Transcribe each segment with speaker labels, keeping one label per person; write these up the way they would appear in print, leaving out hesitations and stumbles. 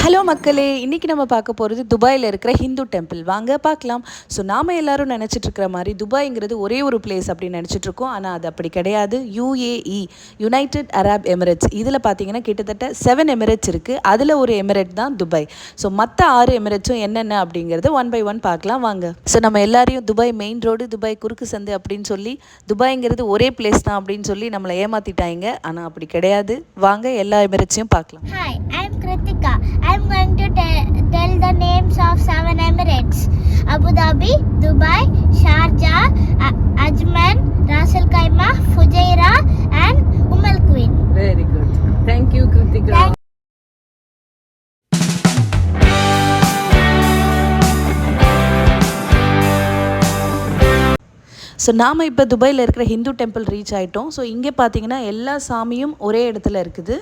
Speaker 1: Hello மக்களே, இன்றைக்கி நம்ம பார்க்க போகிறது துபாயில் இருக்கிற ஹிந்து டெம்பிள். வாங்க பார்க்கலாம். ஸோ நாம் எல்லோரும் நினச்சிட்ருக்கிற மாதிரி துபாய்ங்கிறது ஒரே ஒரு பிளேஸ் அப்படின்னு நினச்சிட்ருக்கோம். ஆனால் அது அப்படி கிடையாது. UAE, United Arab Emirates. இதில் பார்த்தீங்கன்னா கிட்டத்தட்ட 7 எமிரேட்ஸ் இருக்குது. அதில் ஒரு எமிரேட் தான் துபாய். ஸோ மற்ற 6 எமிரேட்ஸும் என்னென்ன அப்படிங்கிறது ஒன் பை ஒன் பார்க்கலாம் வாங்க. ஸோ நம்ம எல்லாரையும் துபாய் மெயின் ரோடு, துபாய் குறுக்கு சந்து அப்படின்னு சொல்லி துபாய்ங்கிறது ஒரே பிளேஸ் தான் அப்படின்னு சொல்லி நம்மளை ஏமாற்றிட்டாங்க. ஆனால் அப்படி கிடையாது. வாங்க எல்லா எமிரேட்ஸையும் பார்க்கலாம்.
Speaker 2: Hi, I'm Kritika. I'm going to tell the names of 7 Emirates: Abu Dhabi, Dubai, Sharjah, Ajman, Ras Al Khaimah, Fujairah, and Al Quwain.
Speaker 1: Very good. Thank you, Kritika. So நாம் இப்போ துபாயில் இருக்கிற ஹிந்து டெம்பிள் ரீச் ஆகிட்டோம். So இங்கே பார்த்தீங்கன்னா எல்லா சாமியும் ஒரே இடத்துல இருக்குது.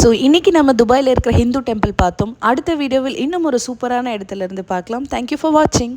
Speaker 1: ஸோ இன்றைக்கி நம்ம துபாயில் இருக்கிற ஹிந்து டெம்பிள் பார்த்தோம். அடுத்த வீடியோவில் இன்னும் ஒரு சூப்பரான இடத்துல இருந்து பார்க்கலாம். தேங்க்யூ ஃபார் வாட்சிங்.